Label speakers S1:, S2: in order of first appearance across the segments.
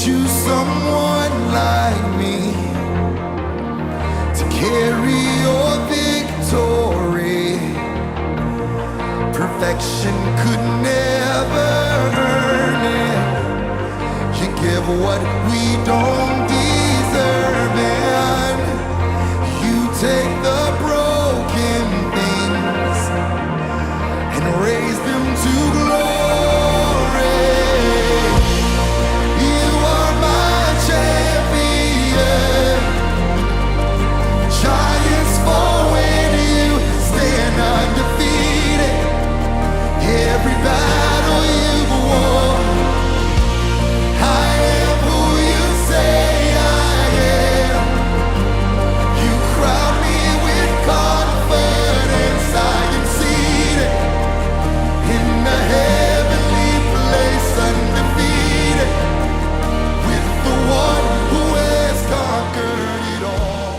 S1: choose someone like me to carry your victory. Perfection could never earn it. You give what we don't deserve, and you take the broken things and raise them to glory. You are my champion. Giants fall when you stand undefeated. Every battle you've won, I am who you say I am. You crown me with confidence. I am seated in the heavenly place, undefeated, with the one who has conquered it all.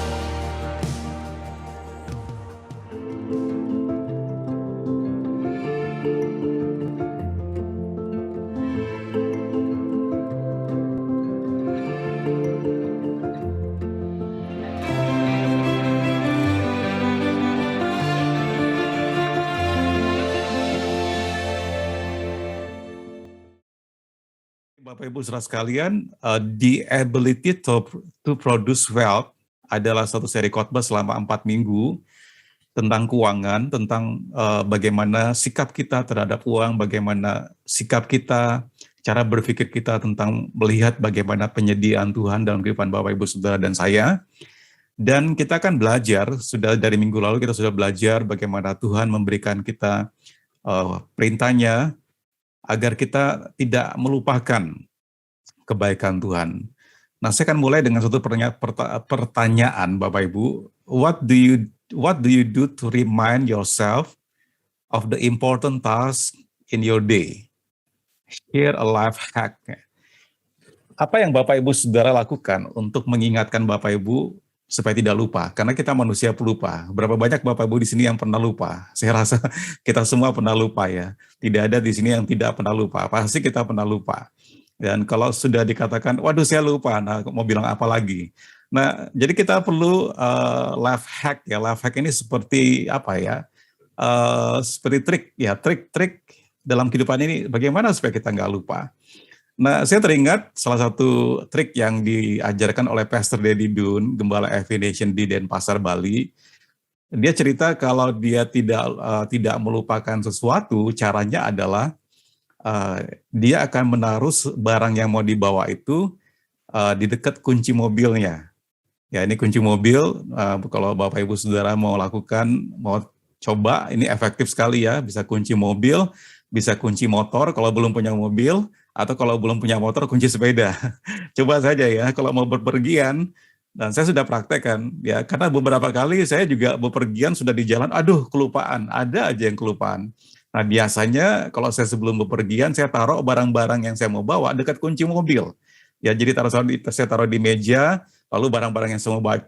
S2: Bapak Ibu saudara sekalian, The Ability to Produce Wealth adalah satu seri khotbah selama 4 minggu tentang keuangan, tentang bagaimana sikap kita terhadap uang, bagaimana sikap kita, cara berpikir kita tentang melihat bagaimana penyediaan Tuhan dalam kehidupan Bapak Ibu saudara dan saya. Dan kita akan belajar, sudah dari minggu lalu kita sudah belajar bagaimana Tuhan memberikan kita perintahnya, agar kita tidak melupakan kebaikan Tuhan. Nah, saya akan mulai dengan satu pertanyaan, Bapak Ibu. What do you do to remind yourself of the important task in your day? Here a life hack. Apa yang Bapak Ibu Saudara lakukan untuk mengingatkan Bapak Ibu supaya tidak lupa? Karena kita manusia pelupa. Berapa banyak Bapak Ibu di sini yang pernah lupa? Saya rasa kita semua pernah lupa ya. Tidak ada di sini yang tidak pernah lupa. Pasti kita pernah lupa. Dan kalau sudah dikatakan, waduh saya lupa, nah mau bilang apa lagi? Nah, jadi kita perlu life hack ya. Life hack ini seperti apa ya? Seperti trik ya, trik-trik dalam kehidupan ini bagaimana supaya kita nggak lupa. Nah, saya teringat salah satu trik yang diajarkan oleh Pastor Dedi Dun, Gembala FV Nation di Denpasar, Bali. Dia cerita kalau dia tidak melupakan sesuatu, caranya adalah dia akan menaruh barang yang mau dibawa itu di dekat kunci mobilnya. Ya, ini kunci mobil, kalau Bapak Ibu Saudara mau lakukan, mau coba, ini efektif sekali ya, bisa kunci mobil, bisa kunci motor kalau belum punya mobil, atau kalau belum punya motor, kunci sepeda. Coba saja ya, kalau mau berpergian, dan saya sudah praktekkan, ya karena beberapa kali saya juga bepergian sudah di jalan, aduh kelupaan, ada aja yang kelupaan. Nah biasanya kalau saya sebelum bepergian, saya taruh barang-barang yang saya mau bawa dekat kunci mobil. Ya jadi saya taruh di meja, lalu barang-barang yang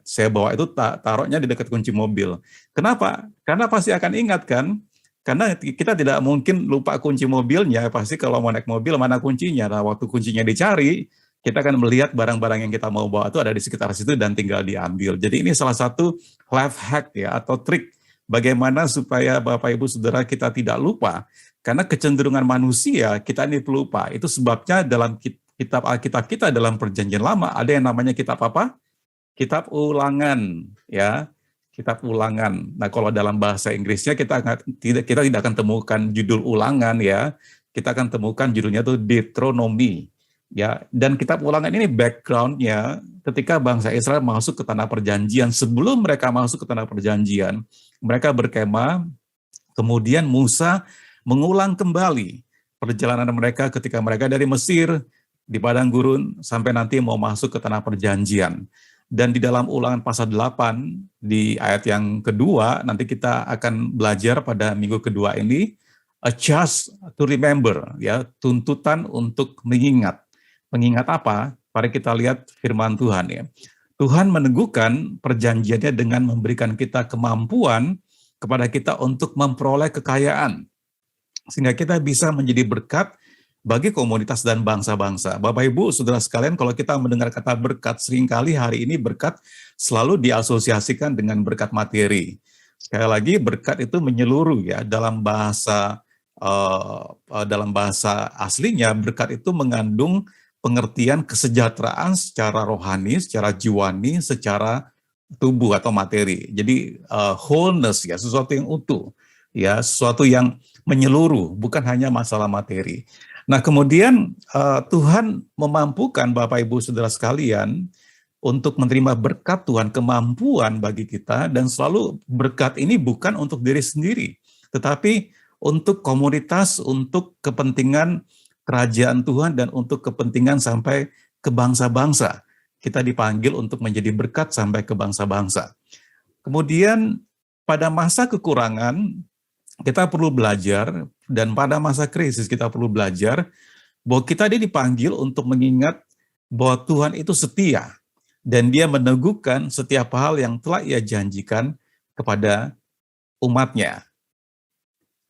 S2: saya bawa itu taruhnya di dekat kunci mobil. Kenapa? Karena pasti akan ingat kan, karena kita tidak mungkin lupa kunci mobilnya, pasti kalau mau naik mobil mana kuncinya. Nah, waktu kuncinya dicari, kita akan melihat barang-barang yang kita mau bawa itu ada di sekitar situ dan tinggal diambil. Jadi ini salah satu life hack ya, atau trik bagaimana supaya Bapak Ibu Saudara kita tidak lupa. Karena kecenderungan manusia kita ini pelupa. Itu sebabnya dalam kitab Alkitab kita dalam Perjanjian Lama ada yang namanya kitab apa? Kitab Ulangan ya. Kitab Ulangan. Nah, kalau dalam bahasa Inggrisnya kita tidak akan temukan judul Ulangan ya. Kita akan temukan judulnya itu Deuteronomy. Ya, dan kitab Ulangan ini background-nya ketika bangsa Israel masuk ke tanah perjanjian. Sebelum mereka masuk ke tanah perjanjian, mereka berkemah, kemudian Musa mengulang kembali perjalanan mereka ketika mereka dari Mesir di padang gurun sampai nanti mau masuk ke tanah perjanjian. Dan di dalam Ulangan pasal 8 di ayat yang kedua, nanti kita akan belajar pada minggu kedua ini, a charge to remember, ya, tuntutan untuk mengingat. Mengingat apa? Mari kita lihat firman Tuhan ya. Tuhan meneguhkan perjanjiannya dengan memberikan kita kemampuan kepada kita untuk memperoleh kekayaan. Sehingga kita bisa menjadi berkat bagi komunitas dan bangsa-bangsa. Bapak Ibu, saudara sekalian, kalau kita mendengar kata berkat, seringkali hari ini berkat selalu diasosiasikan dengan berkat materi. Sekali lagi, berkat itu menyeluruh ya, dalam bahasa aslinya, berkat itu mengandung pengertian kesejahteraan secara rohani, secara jiwani, secara tubuh atau materi. Jadi wholeness ya, sesuatu yang utuh, ya, sesuatu yang menyeluruh, bukan hanya masalah materi. Nah, kemudian Tuhan memampukan Bapak Ibu Saudara sekalian untuk menerima berkat Tuhan, kemampuan bagi kita, dan selalu berkat ini bukan untuk diri sendiri, tetapi untuk komunitas, untuk kepentingan kerajaan Tuhan, dan untuk kepentingan sampai ke bangsa-bangsa. Kita dipanggil untuk menjadi berkat sampai ke bangsa-bangsa. Kemudian pada masa kekurangan, kita perlu belajar, dan pada masa krisis kita perlu belajar bahwa kita dipanggil untuk mengingat bahwa Tuhan itu setia, dan Dia meneguhkan setiap hal yang telah Ia janjikan kepada umat-Nya.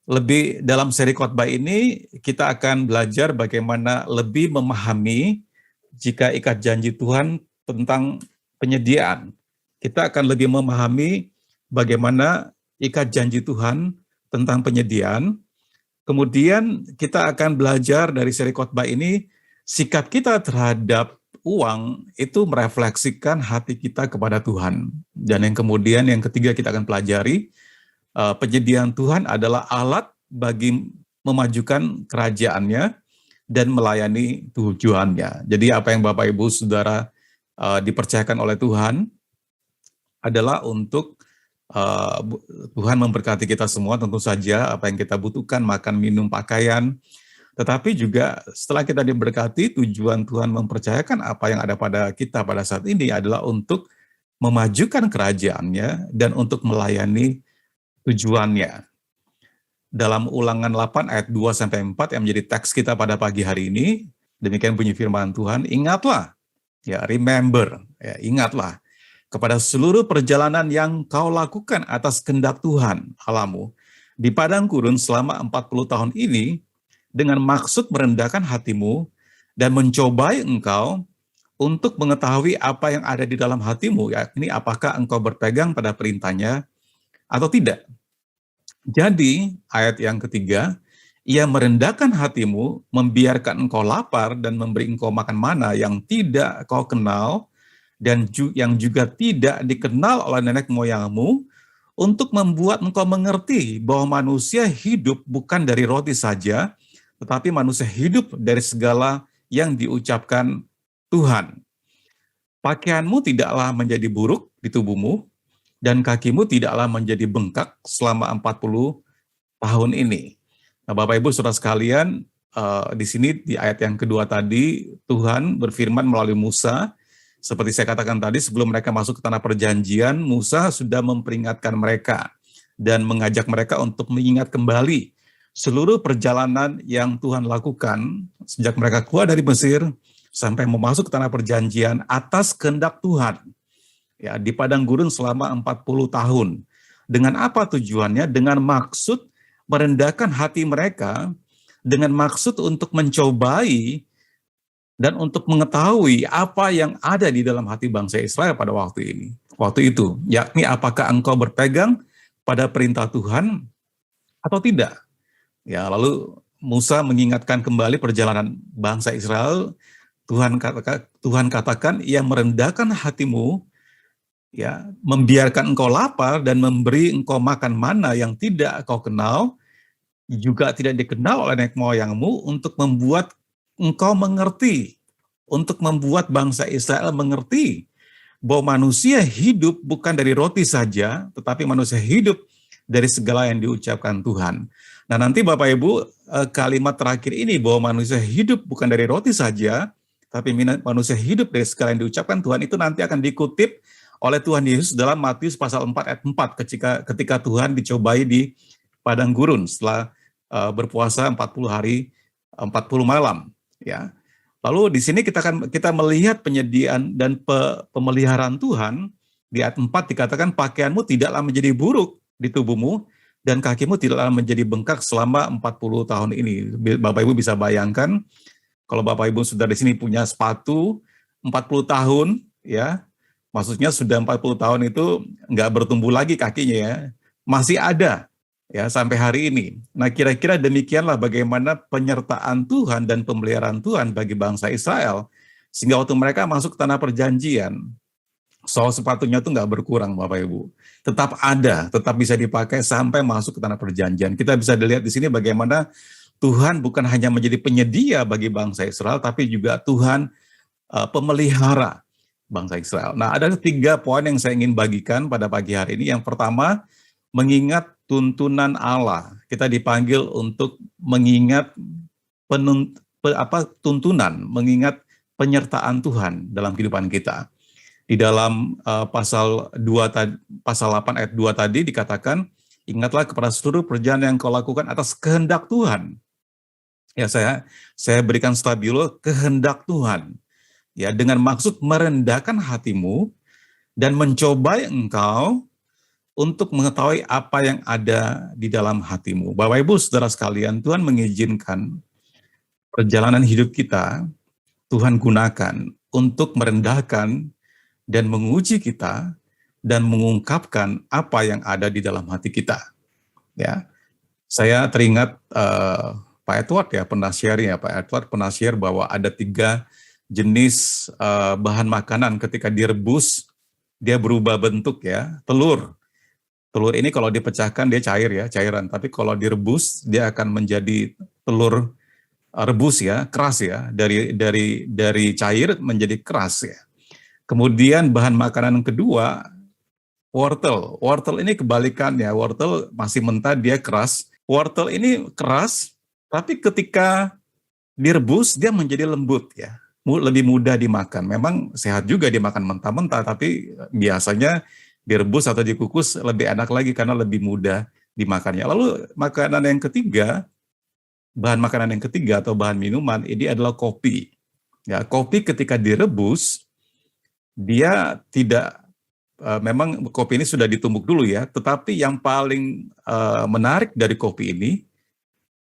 S2: Lebih dalam seri khotbah ini, kita akan belajar bagaimana lebih memahami jika ikat janji Tuhan tentang penyediaan. Kita akan lebih memahami bagaimana ikat janji Tuhan tentang penyediaan. Kemudian kita akan belajar dari seri khotbah ini, sikap kita terhadap uang itu merefleksikan hati kita kepada Tuhan. Dan yang kemudian, yang ketiga kita akan pelajari, penyediaan Tuhan adalah alat bagi memajukan kerajaannya dan melayani tujuannya. Jadi apa yang Bapak Ibu Saudara dipercayakan oleh Tuhan adalah untuk Tuhan memberkati kita semua, tentu saja apa yang kita butuhkan, makan, minum, pakaian. Tetapi juga setelah kita diberkati, tujuan Tuhan mempercayakan apa yang ada pada kita pada saat ini adalah untuk memajukan kerajaannya dan untuk melayani tujuannya. Dalam Ulangan 8 ayat 2-4 yang menjadi teks kita pada pagi hari ini, demikian bunyi firman Tuhan, ingatlah, ya remember, ya ingatlah, kepada seluruh perjalanan yang kau lakukan atas kehendak Tuhan Allahmu di padang gurun selama 40 tahun ini, dengan maksud merendahkan hatimu dan mencobai engkau untuk mengetahui apa yang ada di dalam hatimu, yakni apakah engkau berpegang pada perintahnya atau tidak. Jadi, ayat yang ketiga, ia merendahkan hatimu, membiarkan engkau lapar dan memberi engkau makan mana yang tidak kau kenal dan yang juga tidak dikenal oleh nenek moyangmu, untuk membuat engkau mengerti bahwa manusia hidup bukan dari roti saja, tetapi manusia hidup dari segala yang diucapkan Tuhan. Pakaianmu tidaklah menjadi buruk di tubuhmu, dan kakimu tidaklah menjadi bengkak selama 40 tahun ini. Nah, Bapak Ibu Saudara sekalian, di sini di ayat yang kedua tadi, Tuhan berfirman melalui Musa, seperti saya katakan tadi, sebelum mereka masuk ke tanah perjanjian, Musa sudah memperingatkan mereka dan mengajak mereka untuk mengingat kembali seluruh perjalanan yang Tuhan lakukan sejak mereka keluar dari Mesir sampai memasuki tanah perjanjian atas kehendak Tuhan. Ya, di padang gurun selama 40 tahun. Dengan apa tujuannya? Dengan maksud merendahkan hati mereka, dengan maksud untuk mencobai dan untuk mengetahui apa yang ada di dalam hati bangsa Israel pada waktu itu, yakni apakah engkau berpegang pada perintah Tuhan atau tidak. Ya, lalu Musa mengingatkan kembali perjalanan bangsa Israel. Tuhan katakan, ia merendahkan hatimu, ya, membiarkan engkau lapar dan memberi engkau makan mana yang tidak kau kenal, juga tidak dikenal oleh nenek moyangmu, untuk membuat engkau mengerti, untuk membuat bangsa Israel mengerti bahwa manusia hidup bukan dari roti saja, tetapi manusia hidup dari segala yang diucapkan Tuhan. Nah, nanti Bapak Ibu, kalimat terakhir ini bahwa manusia hidup bukan dari roti saja, tapi manusia hidup dari segala yang diucapkan Tuhan, itu nanti akan dikutip oleh Tuhan Yesus dalam Matius pasal 4 ayat 4 ketika Tuhan dicobai di padang gurun setelah berpuasa 40 hari 40 malam, ya. Lalu di sini kita melihat penyediaan dan pemeliharaan Tuhan. Di ayat 4 dikatakan, pakaianmu tidaklah menjadi buruk di tubuhmu, dan kakimu tidak menjadi bengkak selama 40 tahun ini. Bapak Ibu bisa bayangkan, kalau Bapak Ibu sudah di sini punya sepatu 40 tahun, ya, maksudnya sudah 40 tahun itu nggak bertumbuh lagi kakinya ya, masih ada ya sampai hari ini. Nah, kira-kira demikianlah bagaimana penyertaan Tuhan dan pemeliharaan Tuhan bagi bangsa Israel, sehingga waktu mereka masuk ke tanah perjanjian, soal sepatunya itu nggak berkurang, Bapak Ibu. Tetap ada, tetap bisa dipakai sampai masuk ke tanah perjanjian. Kita bisa dilihat di sini bagaimana Tuhan bukan hanya menjadi penyedia bagi bangsa Israel, tapi juga Tuhan pemelihara bangsa Israel. Nah, ada 3 poin yang saya ingin bagikan pada pagi hari ini. Yang pertama, mengingat tuntunan Allah. Kita dipanggil untuk mengingat tuntunan, mengingat penyertaan Tuhan dalam kehidupan kita. Di dalam pasal 8 ayat 2 tadi dikatakan, ingatlah kepada seluruh perjalanan yang kau lakukan atas kehendak Tuhan. Ya, saya berikan stabilo kehendak Tuhan. Ya, dengan maksud merendahkan hatimu dan mencobai engkau untuk mengetahui apa yang ada di dalam hatimu. Bapak Ibu Saudara sekalian, Tuhan mengizinkan perjalanan hidup kita, Tuhan gunakan untuk merendahkan dan menguji kita dan mengungkapkan apa yang ada di dalam hati kita. Ya, saya teringat Pak Edward ya, penasiarnya. Pak Edward penasiar bahwa ada 3 jenis bahan makanan ketika direbus dia berubah bentuk ya. Telur ini kalau dipecahkan dia cair ya, cairan. Tapi kalau direbus dia akan menjadi telur rebus ya, keras ya. Dari cair menjadi keras ya. Kemudian bahan makanan kedua, wortel. Wortel ini kebalikannya, wortel masih mentah dia keras. Wortel ini keras, tapi ketika direbus dia menjadi lembut ya, lebih mudah dimakan. Memang sehat juga dimakan mentah-mentah, tapi biasanya direbus atau dikukus lebih enak lagi karena lebih mudah dimakannya. Lalu bahan makanan yang ketiga atau bahan minuman ini adalah kopi. Ya, kopi ketika direbus dia tidak, memang kopi ini sudah ditumbuk dulu ya, tetapi yang paling menarik dari kopi ini,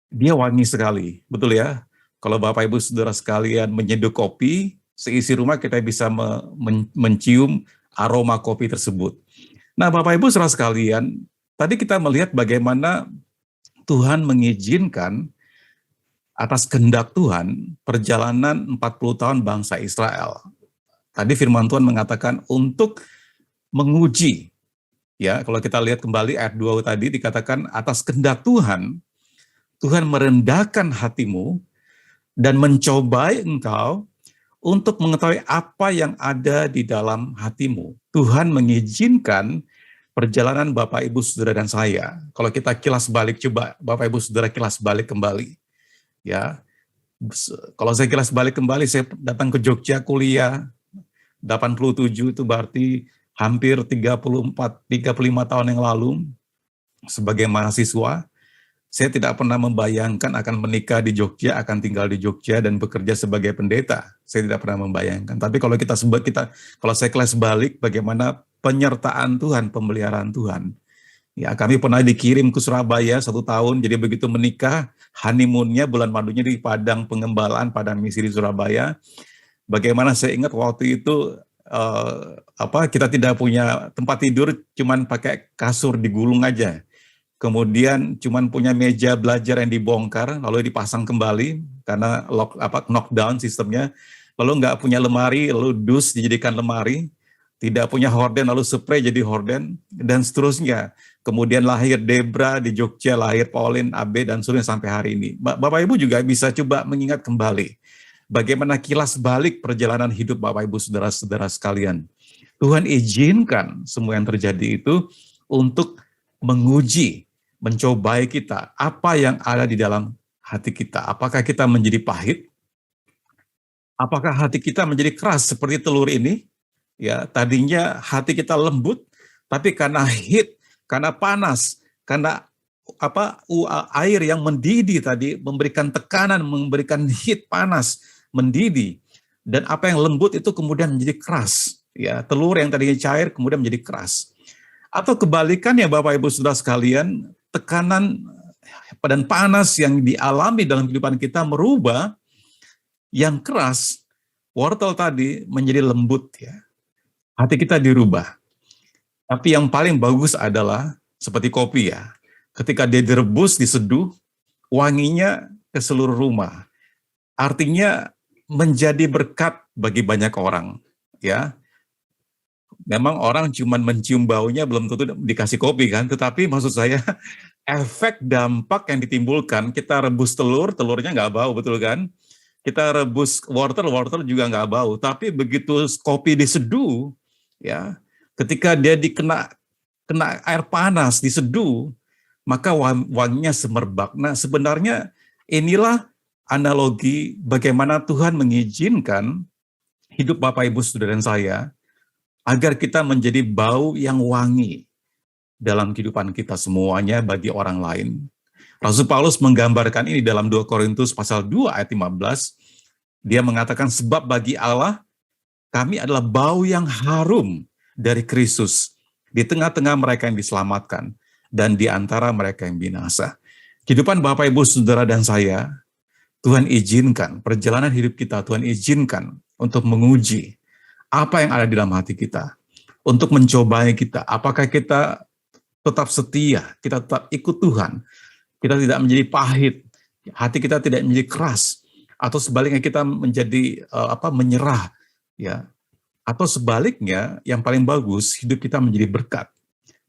S2: dia wangi sekali, betul ya. Kalau Bapak Ibu Saudara sekalian menyeduh kopi, seisi rumah kita bisa mencium aroma kopi tersebut. Nah, Bapak Ibu Saudara sekalian, tadi kita melihat bagaimana Tuhan mengizinkan atas kehendak Tuhan perjalanan 40 tahun bangsa Israel. Tadi firman Tuhan mengatakan untuk menguji. Ya, kalau kita lihat kembali ayat 2 tadi dikatakan atas kehendak Tuhan, Tuhan merendahkan hatimu dan mencobai engkau untuk mengetahui apa yang ada di dalam hatimu. Tuhan mengizinkan perjalanan Bapak Ibu Saudara dan saya. Kalau kita kilas balik, coba Bapak Ibu Saudara kilas balik kembali. Ya, kalau saya kilas balik kembali, saya datang ke Jogja kuliah 87 itu berarti hampir 35 tahun yang lalu sebagai mahasiswa. Saya tidak pernah membayangkan akan menikah di Jogja, akan tinggal di Jogja dan bekerja sebagai pendeta. Saya tidak pernah membayangkan. Tapi kalau kalau saya kelas balik bagaimana penyertaan Tuhan, pemeliharaan Tuhan. Ya, kami pernah dikirim ke Surabaya 1 tahun, jadi begitu menikah, honeymoon-nya bulan madunya di Padang Pengembalaan, Padang Misi di Surabaya. Bagaimana saya ingat waktu itu kita tidak punya tempat tidur, cuman pakai kasur digulung aja. Kemudian cuman punya meja belajar yang dibongkar lalu dipasang kembali karena knockdown sistemnya. Lalu nggak punya lemari, lalu dus dijadikan lemari. Tidak punya horden lalu spray jadi horden dan seterusnya. Kemudian lahir Debra di Jogja, lahir Pauline, Abe dan seterusnya sampai hari ini. Bapak Ibu juga bisa coba mengingat kembali bagaimana kilas balik perjalanan hidup Bapak Ibu Saudara-saudara sekalian. Tuhan izinkan semua yang terjadi itu untuk menguji, mencobai kita, apa yang ada di dalam hati kita. Apakah kita menjadi pahit? Apakah hati kita menjadi keras seperti telur ini? Ya, tadinya hati kita lembut, tapi karena heat, karena panas, karena air yang mendidih tadi memberikan tekanan, memberikan heat panas, mendidih, dan apa yang lembut itu kemudian menjadi keras. Ya, telur yang tadinya cair kemudian menjadi keras. Atau kebalikannya Bapak Ibu Saudara sekalian, tekanan dan panas yang dialami dalam kehidupan kita merubah yang keras, wortel tadi menjadi lembut ya. Hati kita dirubah. Tapi yang paling bagus adalah seperti kopi ya. Ketika dia direbus, diseduh, wanginya ke seluruh rumah. Artinya menjadi berkat bagi banyak orang ya. Memang orang cuma mencium baunya belum tentu dikasih kopi kan, tetapi maksud saya efek dampak yang ditimbulkan, kita rebus telur, telurnya nggak bau, betul kan? Kita rebus wortel, wortel juga nggak bau. Tapi begitu kopi diseduh, ya, ketika dia kena air panas, diseduh, maka wanginya semerbak. Nah, sebenarnya inilah analogi bagaimana Tuhan mengizinkan hidup Bapak, Ibu, Saudara, dan saya, agar kita menjadi bau yang wangi dalam kehidupan kita semuanya bagi orang lain. Rasul Paulus menggambarkan ini dalam 2 Korintus pasal 2 ayat 15. Dia mengatakan, sebab bagi Allah kami adalah bau yang harum dari Kristus di tengah-tengah mereka yang diselamatkan dan di antara mereka yang binasa. Kehidupan Bapak, Ibu, Saudara, dan saya, Tuhan izinkan, perjalanan hidup kita Tuhan izinkan untuk menguji apa yang ada di dalam hati kita, untuk mencobai kita, apakah kita tetap setia, kita tetap ikut Tuhan, kita tidak menjadi pahit, hati kita tidak menjadi keras, atau sebaliknya kita menjadi menyerah, ya, atau sebaliknya yang paling bagus hidup kita menjadi berkat,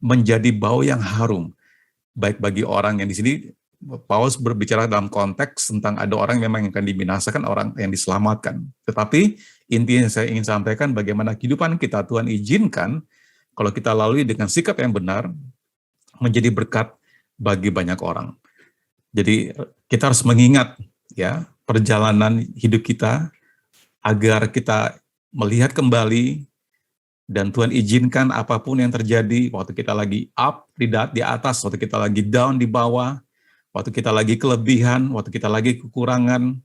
S2: menjadi bau yang harum, baik bagi orang yang di sini. Paulus berbicara dalam konteks tentang ada orang memang yang akan dibinasakan, orang yang diselamatkan. Tetapi intinya saya ingin sampaikan bagaimana kehidupan kita Tuhan izinkan kalau kita lalui dengan sikap yang benar menjadi berkat bagi banyak orang. Jadi kita harus mengingat ya perjalanan hidup kita agar kita melihat kembali dan Tuhan izinkan apapun yang terjadi waktu kita lagi up di atas, waktu kita lagi down di bawah, waktu kita lagi kelebihan, waktu kita lagi kekurangan,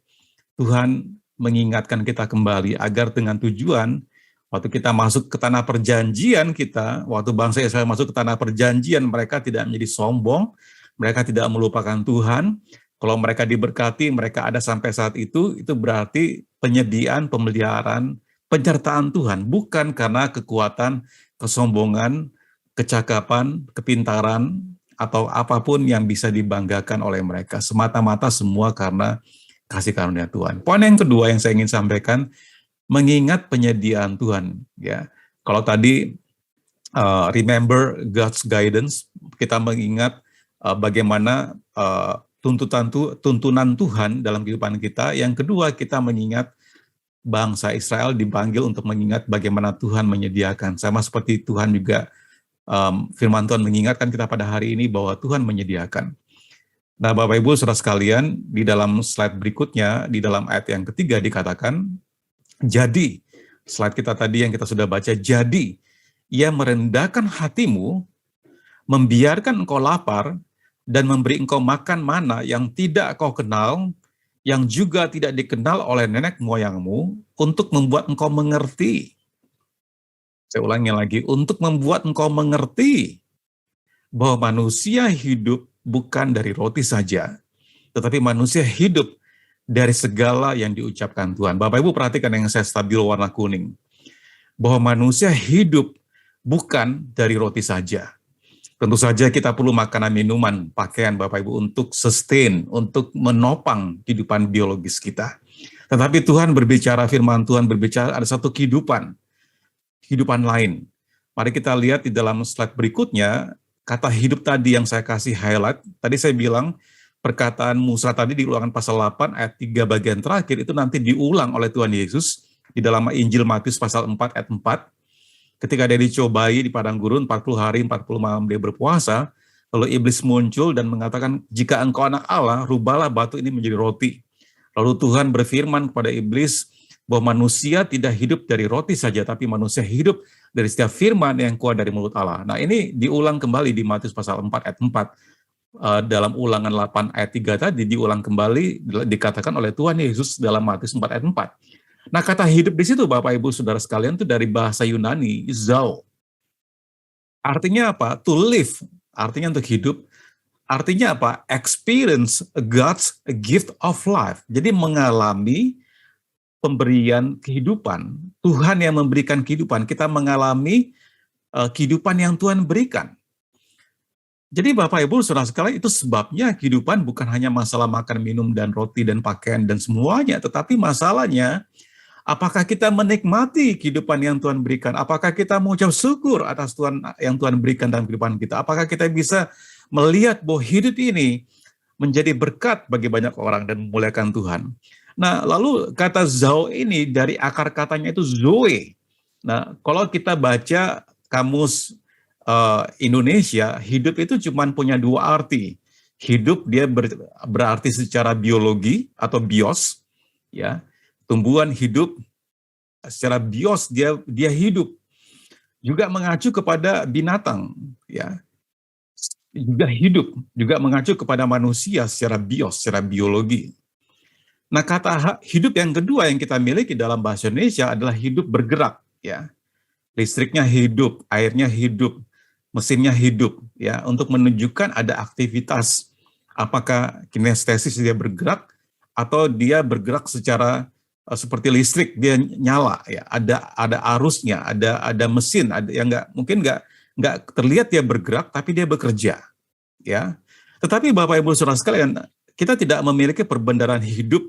S2: Tuhan mengingatkan kita kembali agar dengan tujuan, waktu kita masuk ke tanah perjanjian kita, waktu bangsa Israel masuk ke tanah perjanjian, mereka tidak menjadi sombong, mereka tidak melupakan Tuhan. Kalau mereka diberkati, mereka ada sampai saat itu berarti penyediaan, pemeliharaan, penyertaan Tuhan, bukan karena kekuatan, kesombongan, kecakapan, kepintaran, atau apapun yang bisa dibanggakan oleh mereka. Semata-mata semua karena kasih karunia Tuhan. Poin yang kedua yang saya ingin sampaikan, mengingat penyediaan Tuhan. Ya, kalau tadi remember God's guidance, kita mengingat bagaimana tuntunan Tuhan dalam kehidupan kita. Yang kedua, kita mengingat bangsa Israel dipanggil untuk mengingat bagaimana Tuhan menyediakan. Sama seperti Tuhan juga firman Tuhan mengingatkan kita pada hari ini bahwa Tuhan menyediakan. Nah, Bapak Ibu Saudara sekalian, di dalam slide berikutnya, di dalam ayat yang ketiga dikatakan, jadi, slide kita tadi yang kita sudah baca, jadi, ia merendahkan hatimu, membiarkan engkau lapar, dan memberi engkau makan mana yang tidak kau kenal, yang juga tidak dikenal oleh nenek moyangmu, untuk membuat engkau mengerti. Saya ulangi lagi, untuk membuat engkau mengerti bahwa manusia hidup bukan dari roti saja, tetapi manusia hidup dari segala yang diucapkan Tuhan. Bapak Ibu perhatikan yang saya stabil warna kuning, bahwa manusia hidup bukan dari roti saja. Tentu saja kita perlu makanan, minuman, pakaian Bapak Ibu untuk sustain, untuk menopang kehidupan biologis kita. Tetapi Tuhan berbicara, firman Tuhan berbicara ada satu kehidupan lain. Mari kita lihat di dalam slide berikutnya, kata hidup tadi yang saya kasih highlight, tadi saya bilang perkataan Musa tadi di Ulangan pasal 8 ayat 3 bagian terakhir itu nanti diulang oleh Tuhan Yesus di dalam Injil Matius pasal 4 ayat 4. Ketika dia dicobai di padang gurun 40 hari 40 malam dia berpuasa, lalu iblis muncul dan mengatakan, jika engkau anak Allah, rubahlah batu ini menjadi roti. Lalu Tuhan berfirman kepada iblis, bahwa manusia tidak hidup dari roti saja, tapi manusia hidup dari setiap firman yang keluar dari mulut Allah. Nah, ini diulang kembali di Matius pasal 4 ayat 4. Dalam Ulangan 8 ayat 3 tadi diulang kembali, dikatakan oleh Tuhan Yesus dalam Matius 4 ayat 4. Nah, kata hidup di situ Bapak Ibu Saudara sekalian itu dari bahasa Yunani, zao. Artinya apa? To live, artinya untuk hidup, artinya apa? Experience God's gift of life. Jadi mengalami pemberian kehidupan. Tuhan yang memberikan kehidupan. Kita mengalami kehidupan yang Tuhan berikan. Jadi Bapak Ibu Saudara sekalian, itu sebabnya kehidupan bukan hanya masalah makan, minum, dan roti, dan pakaian, dan semuanya. Tetapi masalahnya, apakah kita menikmati kehidupan yang Tuhan berikan? Apakah kita mengucap syukur atas Tuhan yang Tuhan berikan dalam kehidupan kita? Apakah kita bisa melihat bahwa hidup ini menjadi berkat bagi banyak orang dan memuliakan Tuhan? Nah, lalu kata Zoe ini dari akar katanya itu Zoe. Nah, kalau kita baca kamus Indonesia, hidup itu cuma punya dua arti. Hidup dia berarti secara biologi atau bios, ya. Tumbuhan hidup secara bios dia hidup. Juga mengacu kepada binatang, ya. Juga hidup, juga mengacu kepada manusia secara bios, secara biologi. Nah, kata hidup yang kedua yang kita miliki dalam bahasa Indonesia adalah hidup bergerak, ya. Listriknya hidup, airnya hidup, mesinnya hidup, ya, untuk menunjukkan ada aktivitas. Apakah kinestesis dia bergerak atau dia bergerak secara seperti listrik, dia nyala, ya, ada arusnya, ada mesin, ada yang mungkin nggak terlihat dia bergerak, tapi dia bekerja, ya. Tetapi Bapak Ibu Saudara sekalian, kita tidak memiliki perbendaharaan hidup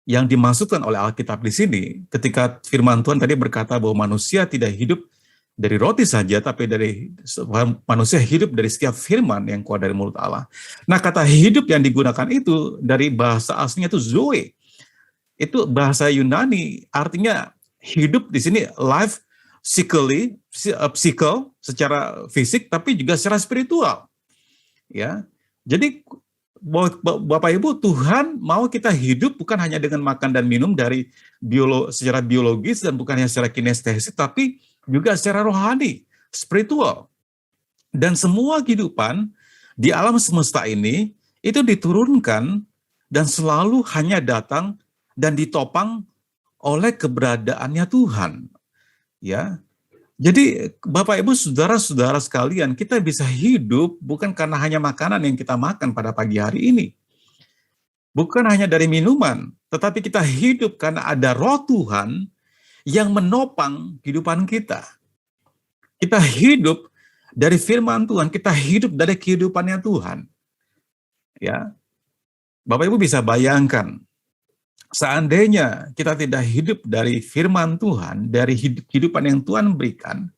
S2: yang dimaksudkan oleh Alkitab di sini, ketika firman Tuhan tadi berkata bahwa manusia tidak hidup dari roti saja, tapi manusia hidup dari setiap firman yang keluar dari mulut Allah. Nah, kata hidup yang digunakan itu dari bahasa aslinya itu zoe. Itu bahasa Yunani, artinya hidup di sini life psycho secara fisik, tapi juga secara spiritual. Ya, jadi Bapak Ibu, Tuhan mau kita hidup bukan hanya dengan makan dan minum dari secara biologis dan bukan hanya secara kinestesis, tapi juga secara rohani, spiritual. Dan semua kehidupan di alam semesta ini itu diturunkan dan selalu hanya datang dan ditopang oleh keberadaannya Tuhan. Ya. Jadi Bapak Ibu saudara-saudara sekalian, kita bisa hidup bukan karena hanya makanan yang kita makan pada pagi hari ini. Bukan hanya dari minuman, tetapi kita hidup karena ada Roh Tuhan yang menopang kehidupan kita. Kita hidup dari firman Tuhan, kita hidup dari kehidupannya Tuhan. Ya. Bapak Ibu bisa bayangkan, seandainya kita tidak hidup dari firman Tuhan, dari kehidupan yang Tuhan berikan,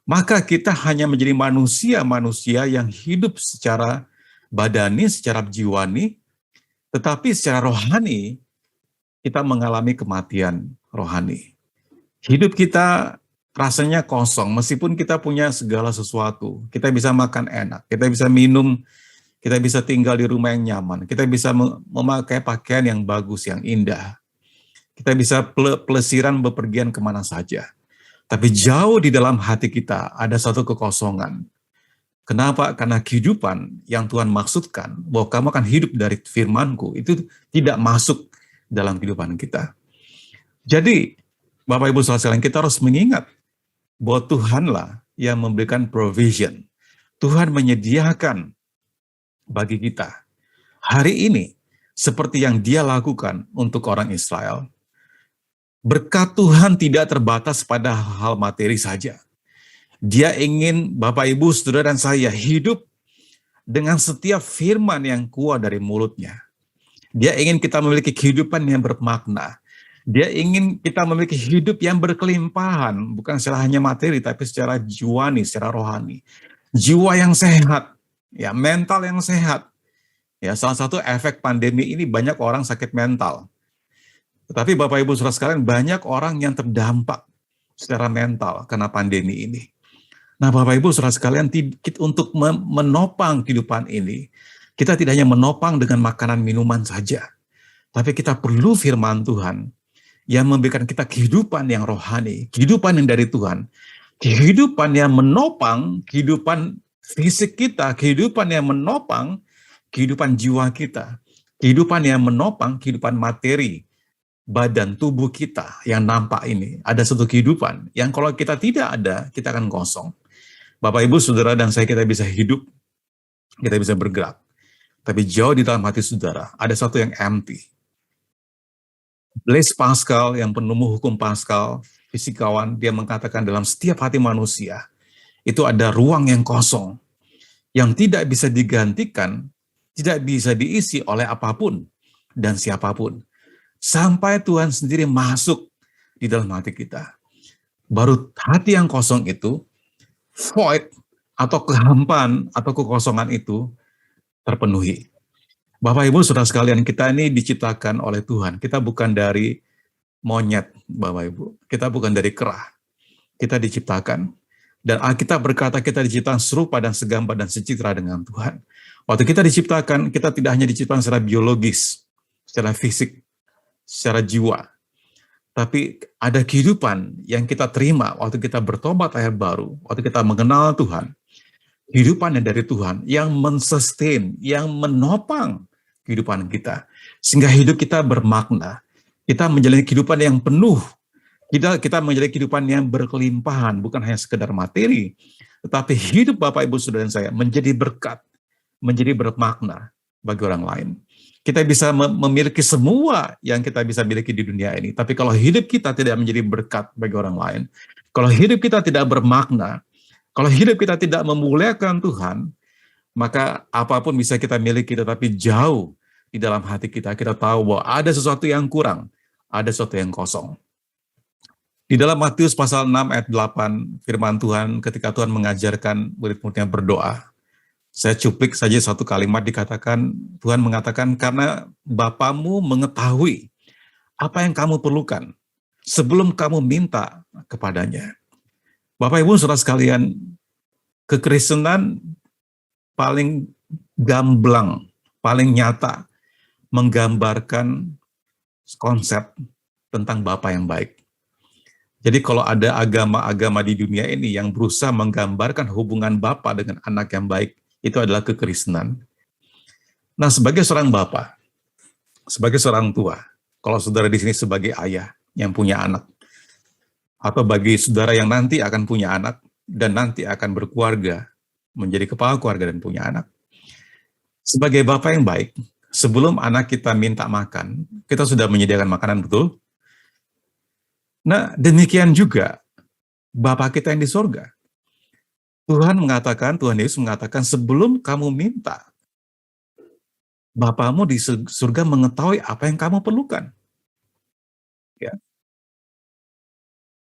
S2: maka kita hanya menjadi manusia-manusia yang hidup secara badani, secara jiwani, tetapi secara rohani, kita mengalami kematian rohani. Hidup kita rasanya kosong, meskipun kita punya segala sesuatu. Kita bisa makan enak, kita bisa minum, kita bisa tinggal di rumah yang nyaman, kita bisa memakai pakaian yang bagus, yang indah. Kita bisa pelesiran bepergian kemana saja. Tapi jauh di dalam hati kita ada satu kekosongan. Kenapa? Karena kehidupan yang Tuhan maksudkan, bahwa kamu akan hidup dari firman-Ku, itu tidak masuk dalam kehidupan kita. Jadi, Bapak Ibu Saudara sekalian, kita harus mengingat bahwa Tuhanlah yang memberikan provision. Tuhan menyediakan bagi kita hari ini seperti yang Dia lakukan untuk orang Israel. Berkat Tuhan tidak terbatas pada hal materi saja. Dia ingin Bapak Ibu Saudara dan saya hidup dengan setiap firman yang keluar dari mulutnya. Dia ingin kita memiliki kehidupan yang bermakna. Dia ingin kita memiliki hidup yang berkelimpahan, bukan secara hanya materi, tapi secara jiwani, secara rohani. Jiwa yang sehat, ya, mental yang sehat. Ya, salah satu efek pandemi ini banyak orang sakit mental. Tetapi Bapak Ibu Saudara sekalian, banyak orang yang terdampak secara mental karena pandemi ini. Nah, Bapak Ibu Saudara sekalian, untuk menopang kehidupan ini, kita tidak hanya menopang dengan makanan minuman saja, tapi kita perlu firman Tuhan yang memberikan kita kehidupan yang rohani, kehidupan yang dari Tuhan, kehidupan yang menopang kehidupan fisik kita, kehidupan yang menopang kehidupan jiwa kita, kehidupan yang menopang kehidupan materi, badan tubuh kita yang nampak ini. Ada satu kehidupan yang kalau kita tidak ada, kita akan kosong. Bapak Ibu Saudara dan saya, kita bisa hidup kita bisa bergerak. Tapi jauh di dalam hati saudara, ada satu yang empty. Blaise Pascal yang penemu hukum Pascal, fisikawan, dia mengatakan dalam setiap hati manusia, itu ada ruang yang kosong, yang tidak bisa digantikan, tidak bisa diisi oleh apapun dan siapapun. Sampai Tuhan sendiri masuk di dalam hati kita. Baru hati yang kosong itu, void, atau kehampaan, atau kekosongan itu terpenuhi. Bapak Ibu Saudara sekalian, kita ini diciptakan oleh Tuhan. Kita bukan dari monyet, Bapak Ibu. Kita bukan dari kera. Kita diciptakan. Dan Alkitab berkata kita diciptakan serupa dan segambar dan secitra dengan Tuhan. Waktu kita diciptakan, kita tidak hanya diciptakan secara biologis, secara fisik, secara jiwa. Tapi ada kehidupan yang kita terima waktu kita bertobat lahir baru, waktu kita mengenal Tuhan. Kehidupan yang dari Tuhan, yang mensustain, yang menopang kehidupan kita. Sehingga hidup kita bermakna. Kita menjalani kehidupan yang penuh. Kita menjalani kehidupan yang berkelimpahan, bukan hanya sekedar materi. Tetapi hidup Bapak, Ibu, Saudara, dan saya menjadi berkat, menjadi bermakna bagi orang lain. Kita bisa memiliki semua yang kita bisa miliki di dunia ini. Tapi kalau hidup kita tidak menjadi berkat bagi orang lain, kalau hidup kita tidak bermakna, kalau hidup kita tidak memuliakan Tuhan, maka apapun bisa kita miliki, tetapi jauh di dalam hati kita, kita tahu bahwa ada sesuatu yang kurang, ada sesuatu yang kosong. Di dalam Matius pasal 6 ayat 8, firman Tuhan ketika Tuhan mengajarkan murid-muridnya berdoa, saya cuplik saja satu kalimat dikatakan, Tuhan mengatakan, karena Bapamu mengetahui apa yang kamu perlukan sebelum kamu minta kepadanya. Bapak Ibu Saudara sekalian, kekristenan paling gamblang, paling nyata menggambarkan konsep tentang Bapa yang baik. Jadi kalau ada agama-agama di dunia ini yang berusaha menggambarkan hubungan Bapa dengan anak yang baik, itu adalah kekristenan. Nah, sebagai seorang Bapa, sebagai seorang tua, kalau saudara di sini sebagai ayah yang punya anak, atau bagi saudara yang nanti akan punya anak dan nanti akan berkeluarga, menjadi kepala keluarga dan punya anak. Sebagai Bapak yang baik, sebelum anak kita minta makan, kita sudah menyediakan makanan, betul? Nah, demikian juga Bapa kita yang di sorga. Tuhan Yesus mengatakan, sebelum kamu minta, Bapamu di surga mengetahui apa yang kamu perlukan. Ya.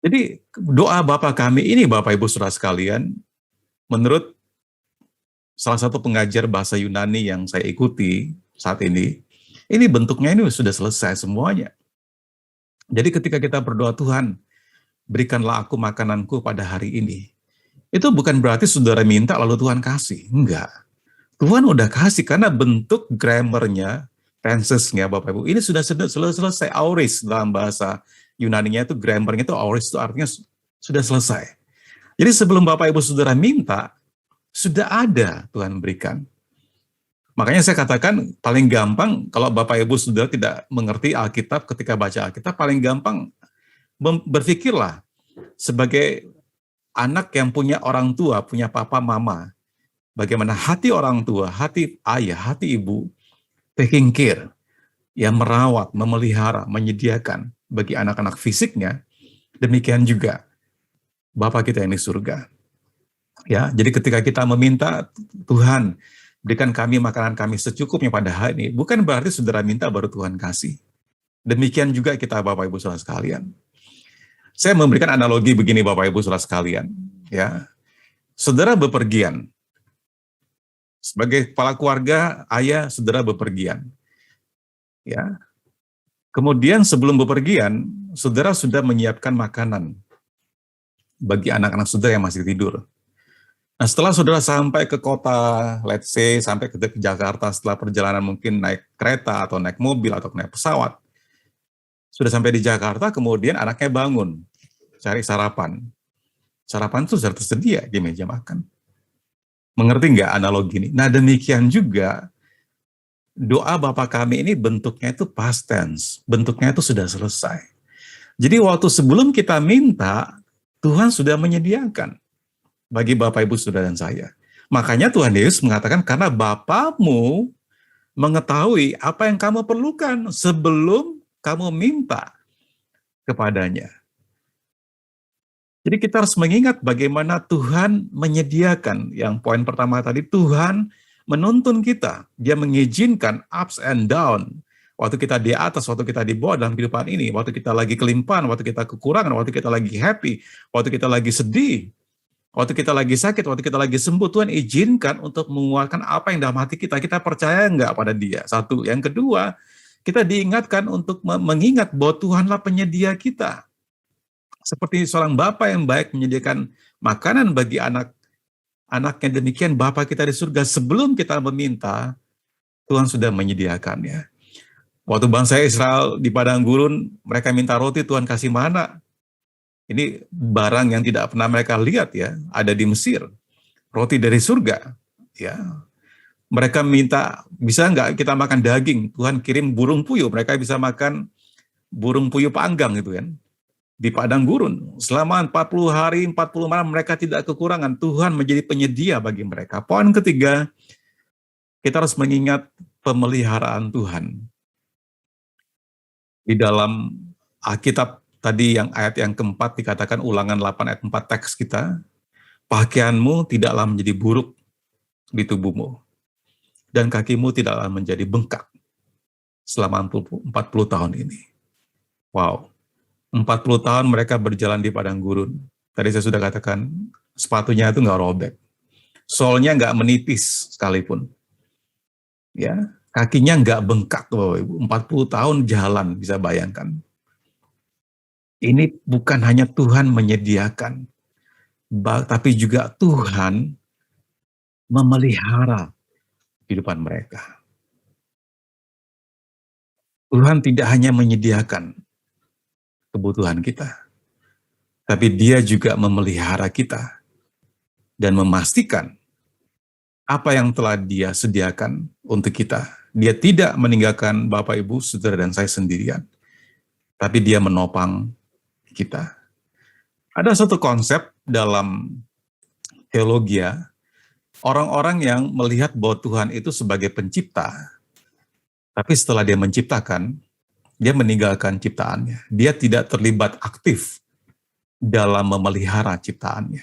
S2: Jadi doa Bapa kami ini, Bapak Ibu Saudara sekalian, menurut salah satu pengajar bahasa Yunani yang saya ikuti saat ini bentuknya ini sudah selesai semuanya. Jadi ketika kita berdoa, Tuhan, berikanlah aku makananku pada hari ini. Itu bukan berarti saudara minta lalu Tuhan kasih. Enggak. Tuhan udah kasih karena bentuk grammarnya, tensesnya Bapak Ibu, ini sudah selesai. Auris dalam bahasa Yunaninya itu grammarnya itu auris, itu artinya sudah selesai. Jadi sebelum Bapak Ibu Saudara minta, sudah ada Tuhan berikan. Makanya saya katakan paling gampang kalau Bapak Ibu Saudara tidak mengerti Alkitab, ketika baca Alkitab paling gampang berpikirlah sebagai anak yang punya orang tua, punya papa mama, bagaimana hati orang tua, hati ayah, hati ibu taking care, yang merawat, memelihara, menyediakan bagi anak-anak fisiknya, demikian juga Bapa kita yang di surga. Ya, jadi ketika kita meminta, Tuhan, berikan kami makanan kami secukupnya pada hari ini, bukan berarti saudara minta baru Tuhan kasih. Demikian juga kita Bapak Ibu Saudara sekalian. Saya memberikan analogi begini Bapak Ibu Saudara sekalian, ya. Saudara bepergian. Sebagai kepala keluarga, ayah, saudara bepergian. Ya. Kemudian sebelum bepergian, saudara sudah menyiapkan makanan bagi anak-anak saudara yang masih tidur. Nah, setelah saudara sampai ke kota, let's say sampai ke Jakarta, setelah perjalanan mungkin naik kereta atau naik mobil atau naik pesawat, sudah sampai di Jakarta, kemudian anaknya bangun, cari sarapan. Sarapan itu sudah tersedia di meja makan. Mengerti nggak analogi ini? Nah, demikian juga doa Bapa kami ini bentuknya itu past tense, bentuknya itu sudah selesai. Jadi waktu sebelum kita minta, Tuhan sudah menyediakan bagi Bapak Ibu Saudara dan saya. Makanya Tuhan Yesus mengatakan, karena Bapamu mengetahui apa yang kamu perlukan sebelum kamu minta kepadanya. Jadi kita harus mengingat bagaimana Tuhan menyediakan. Yang poin pertama tadi, Tuhan menuntun kita. Dia mengizinkan ups and down. Waktu kita di atas, waktu kita di bawah dalam kehidupan ini. Waktu kita lagi kelimpahan, waktu kita kekurangan, waktu kita lagi happy, waktu kita lagi sedih, waktu kita lagi sakit, waktu kita lagi sembuh. Tuhan izinkan untuk mengeluarkan apa yang dalam hati kita. Kita percaya enggak pada Dia? Satu. Yang kedua, kita diingatkan untuk mengingat bahwa Tuhanlah penyedia kita. Seperti seorang Bapa yang baik menyediakan makanan bagi anak-anaknya, demikian Bapa kita di surga sebelum kita meminta, Tuhan sudah menyediakannya. Waktu bangsa Israel di padang gurun, mereka minta roti, Tuhan kasih mana. Ini barang yang tidak pernah mereka lihat ya, ada di Mesir. Roti dari surga. Ya, mereka minta, bisa nggak kita makan daging? Tuhan kirim burung puyuh, mereka bisa makan burung puyuh panggang gitu kan. Di padang gurun, selama 40 hari, 40 malam mereka tidak kekurangan. Tuhan menjadi penyedia bagi mereka. Poin ketiga, kita harus mengingat pemeliharaan Tuhan. Di dalam Alkitab tadi yang ayat yang keempat dikatakan Ulangan 8 ayat 4 teks kita, pakaianmu tidaklah menjadi buruk di tubuhmu, dan kakimu tidaklah menjadi bengkak selama 40 tahun ini. Wow. 40 tahun mereka berjalan di padang gurun. Tadi saya sudah katakan, sepatunya itu nggak robek. Solnya nggak menipis sekalipun. Ya, kakinya nggak bengkak, Bapak Ibu. 40 tahun jalan, bisa bayangkan. Ini bukan hanya Tuhan menyediakan, tapi juga Tuhan memelihara kehidupan mereka. Tuhan tidak hanya menyediakan kebutuhan kita, tapi Dia juga memelihara kita dan memastikan apa yang telah Dia sediakan untuk kita. Dia tidak meninggalkan Bapak, Ibu, Saudara, dan saya sendirian, tapi Dia menopang kita. Ada satu konsep dalam teologi, orang-orang yang melihat bahwa Tuhan itu sebagai pencipta, tapi setelah Dia menciptakan, Dia meninggalkan ciptaannya. Dia tidak terlibat aktif dalam memelihara ciptaannya.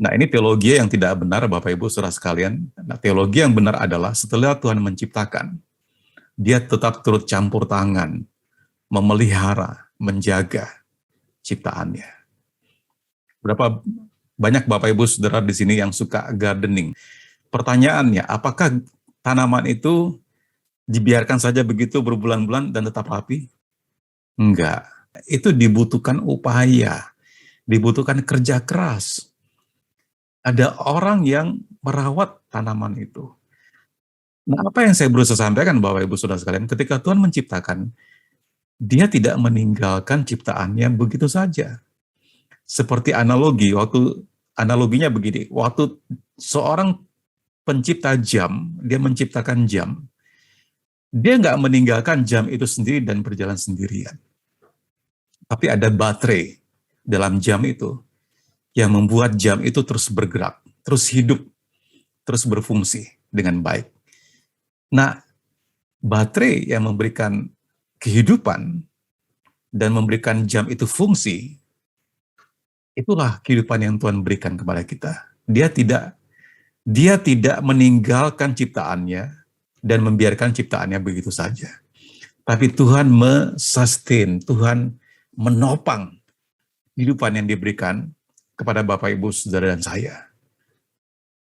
S2: Nah, ini teologi yang tidak benar, Bapak Ibu Saudara sekalian. Nah, teologi yang benar adalah setelah Tuhan menciptakan, Dia tetap turut campur tangan, memelihara, menjaga ciptaannya. Berapa banyak Bapak Ibu Saudara di sini yang suka gardening? Pertanyaannya, apakah tanaman itu dibiarkan saja begitu berbulan-bulan dan tetap rapi? Enggak. Itu dibutuhkan upaya, dibutuhkan kerja keras. Ada orang yang merawat tanaman itu. Nah, apa yang saya berusaha sampaikan, Bapak Ibu Saudara sekalian, ketika Tuhan menciptakan, Dia tidak meninggalkan ciptaannya begitu saja. Seperti analoginya begini, waktu seorang pencipta jam, dia menciptakan jam, dia nggak meninggalkan jam itu sendiri dan berjalan sendirian. Tapi ada baterai dalam jam itu yang membuat jam itu terus bergerak, terus hidup, terus berfungsi dengan baik. Nah, baterai yang memberikan kehidupan dan memberikan jam itu fungsi, itulah kehidupan yang Tuhan berikan kepada kita. Dia tidak meninggalkan ciptaannya dan membiarkan ciptaannya begitu saja. Tapi Tuhan sustain, Tuhan menopang kehidupan yang diberikan kepada Bapak, Ibu, Saudara, dan saya.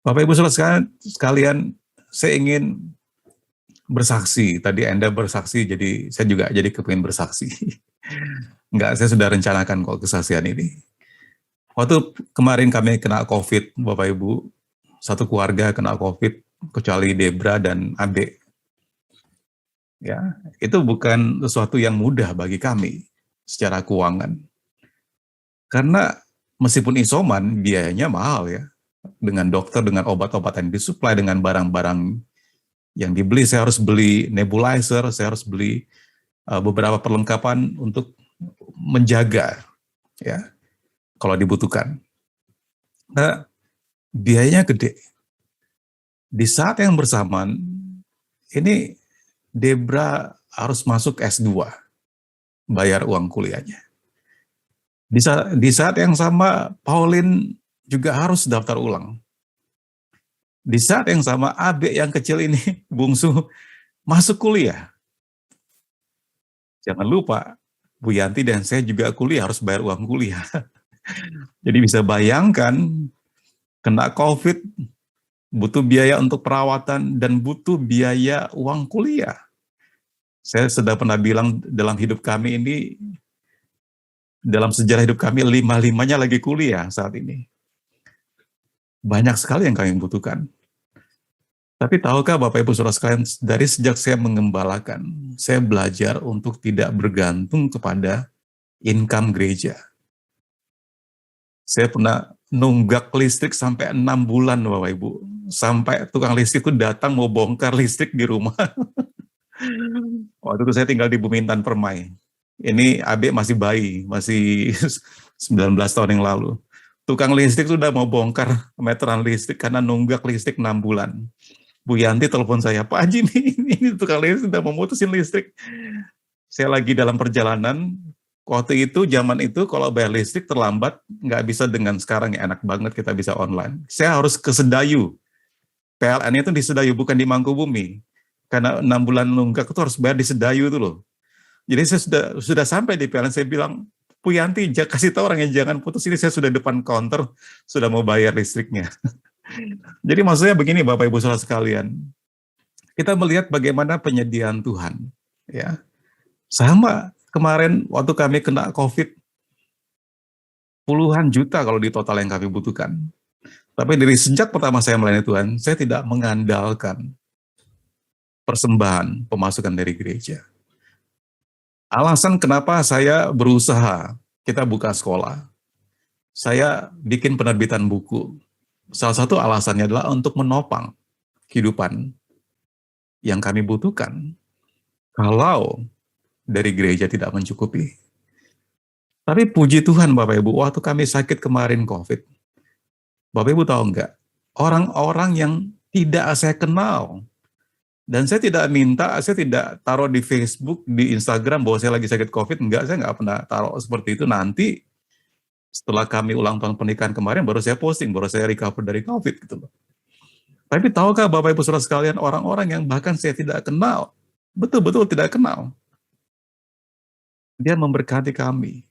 S2: Bapak, Ibu, Saudara sekalian, saya ingin bersaksi. Tadi Anda bersaksi, jadi saya juga jadi kepingin bersaksi. Enggak, saya sudah rencanakan kok kesaksian ini. Waktu kemarin kami kena COVID, Bapak, Ibu, satu keluarga kena COVID, kecuali Debra dan Abe. Ya, itu bukan sesuatu yang mudah bagi kami secara keuangan. Karena meskipun isoman, biayanya mahal ya. Dengan dokter, dengan obat-obatan yang disuplai, dengan barang-barang yang dibeli, saya harus beli nebulizer, saya harus beli beberapa perlengkapan untuk menjaga, ya, kalau dibutuhkan. Nah, biayanya gede. Di saat yang bersamaan, ini Debra harus masuk S2, bayar uang kuliahnya. Di saat yang sama, Pauline juga harus daftar ulang. Di saat yang sama, adik yang kecil ini, bungsu, masuk kuliah. Jangan lupa, Bu Yanti dan saya juga kuliah, harus bayar uang kuliah. Jadi bisa bayangkan, kena COVID, butuh biaya untuk perawatan, dan butuh biaya uang kuliah. Saya sudah pernah bilang dalam hidup kami ini, dalam sejarah hidup kami, 5-5-nya lagi kuliah saat ini. Banyak sekali yang kami butuhkan. Tapi tahukah Bapak Ibu Saudara sekalian, dari sejak saya mengembalakan, saya belajar untuk tidak bergantung kepada income gereja. Saya pernah nunggak listrik sampai 6 bulan Bapak Ibu. Sampai tukang listrik itu datang mau bongkar listrik di rumah. Waktu itu saya tinggal di Bumintan Permai. Ini adik masih bayi, masih 19 tahun yang lalu. Tukang listrik sudah mau bongkar meteran listrik karena nunggak listrik 6 bulan. Bu Yanti telepon saya, Pak Haji ini tukang listrik sudah memutusin listrik. Saya lagi dalam perjalanan, waktu itu, zaman itu kalau bayar listrik terlambat, nggak bisa dengan sekarang ya, enak banget kita bisa online. Saya harus ke Sedayu. PLN itu di Sedayu, bukan di Mangkubumi. Karena 6 bulan nunggak itu harus bayar di Sedayu itu loh. Jadi saya sudah sampai di PLN, saya bilang, Bu Yanti, kasih tahu orangnya jangan putus ini, saya sudah depan counter, sudah mau bayar listriknya. Jadi maksudnya begini Bapak Ibu Saudara sekalian, kita melihat bagaimana penyediaan Tuhan. Ya, sama kemarin waktu kami kena COVID, puluhan juta kalau di total yang kami butuhkan. Tapi dari sejak pertama saya melayani Tuhan, saya tidak mengandalkan persembahan pemasukan dari gereja. Alasan kenapa saya berusaha, kita buka sekolah, saya bikin penerbitan buku. Salah satu alasannya adalah untuk menopang kehidupan yang kami butuhkan. Kalau dari gereja tidak mencukupi. Tapi puji Tuhan Bapak Ibu, waktu kami sakit kemarin COVID, Bapak Ibu tahu enggak, orang-orang yang tidak saya kenal, dan saya tidak minta, saya tidak taruh di Facebook, di Instagram bahwa saya lagi sakit COVID, enggak, saya enggak pernah taruh seperti itu. Nanti setelah kami ulang tahun pernikahan kemarin, baru saya posting, baru saya recover dari COVID gitu loh. Tapi tahukah Bapak Ibu Saudara sekalian, orang-orang yang bahkan saya tidak kenal, betul-betul tidak kenal, dia memberkati kami.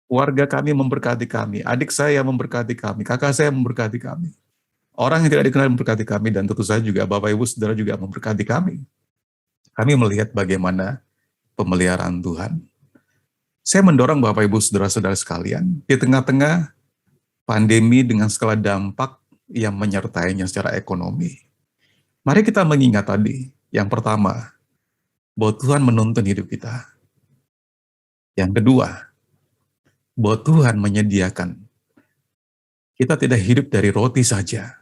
S2: Warga kami memberkati kami, adik saya memberkati kami, kakak saya memberkati kami. Orang yang tidak dikenal memberkati kami, dan tentu saja juga Bapak Ibu Saudara juga memberkati kami. Kami melihat bagaimana pemeliharaan Tuhan. Saya mendorong Bapak Ibu Saudara-saudara sekalian, di tengah-tengah pandemi dengan skala dampak yang menyertainya secara ekonomi, mari kita mengingat tadi, yang pertama, bahwa Tuhan menuntun hidup kita. Yang kedua, bahwa Tuhan menyediakan. Kita tidak hidup dari roti saja.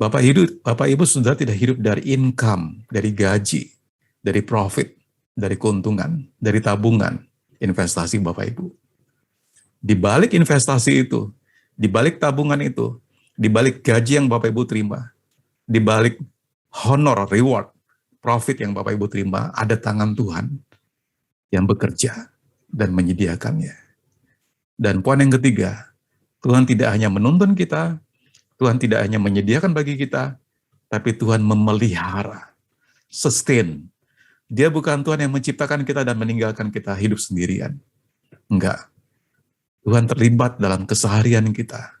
S2: Bapak Ibu Saudara tidak hidup dari income, dari gaji, dari profit, dari keuntungan, dari tabungan, investasi Bapak Ibu. Di balik investasi itu, di balik tabungan itu, di balik gaji yang Bapak Ibu terima, di balik honor, reward, profit yang Bapak Ibu terima, ada tangan Tuhan yang bekerja dan menyediakannya. Dan poin yang ketiga, Tuhan tidak hanya menuntun kita, Tuhan tidak hanya menyediakan bagi kita, tapi Tuhan memelihara, sustain. Dia bukan Tuhan yang menciptakan kita dan meninggalkan kita hidup sendirian. Enggak. Tuhan terlibat dalam keseharian kita.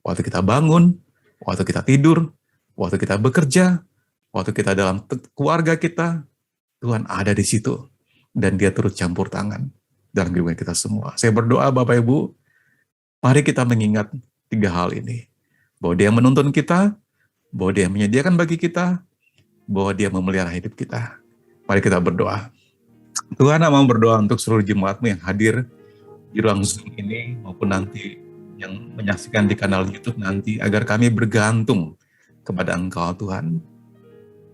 S2: Waktu kita bangun, waktu kita tidur, waktu kita bekerja, waktu kita dalam keluarga kita, Tuhan ada di situ. Dan dia turut campur tangan dalam kehidupan kita semua. Saya berdoa Bapak Ibu, mari kita mengingat 3 hal ini. Bahwa dia menuntun kita, bahwa dia menyediakan bagi kita, bahwa dia memelihara hidup kita. Mari kita berdoa. Tuhan, mau berdoa untuk seluruh jemaat-Mu yang hadir di ruang Zoom ini, maupun nanti yang menyaksikan di kanal YouTube nanti, agar kami bergantung kepada Engkau Tuhan.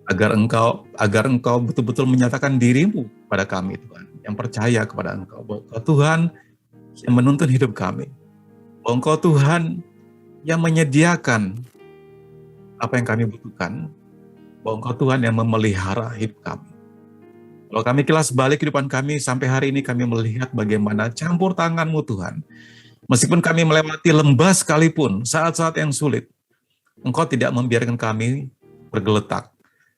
S2: Agar Engkau betul-betul menyatakan diri-Mu pada kami Tuhan, yang percaya kepada Engkau, bahwa Tuhan yang menuntun hidup kami. Bahwa Engkau Tuhan yang menyediakan apa yang kami butuhkan, bahwa Engkau Tuhan yang memelihara hidup kami. Kalau kami kilas balik kehidupan kami, sampai hari ini kami melihat bagaimana campur tangan-Mu Tuhan. Meskipun kami melewati lembah sekalipun, saat-saat yang sulit, Engkau tidak membiarkan kami bergeletak,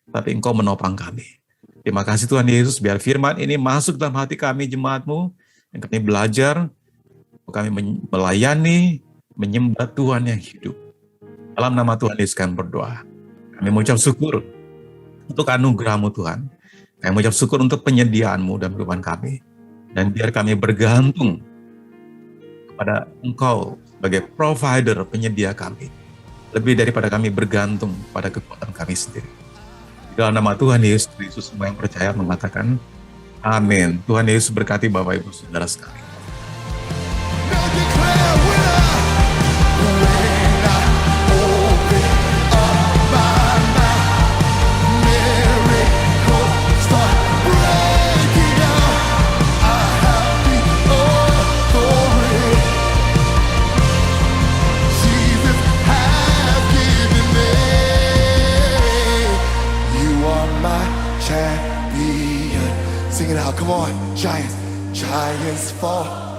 S2: tapi Engkau menopang kami. Terima kasih Tuhan Yesus, biar firman ini masuk dalam hati kami, jemaat-Mu, yang kami belajar, kami melayani, menyembah Tuhan yang hidup. Dalam nama Tuhan Yesus kami berdoa. Kami mengucap syukur untuk anugerah-Mu Tuhan. Kami mengucap syukur untuk penyediaan-Mu dalam kehidupan kami. Dan biar kami bergantung kepada Engkau sebagai provider, penyedia kami. Lebih daripada kami bergantung pada kekuatan kami sendiri. Dalam nama Tuhan Yesus Kristus, semua yang percaya mengatakan, amin. Tuhan Yesus berkati Bapak Ibu Saudara sekalian.
S1: Now declare when I open up my mouth, miracles start breaking out. I have the authority Jesus has given me. You are my champion. Sing it out, come on, giants fall.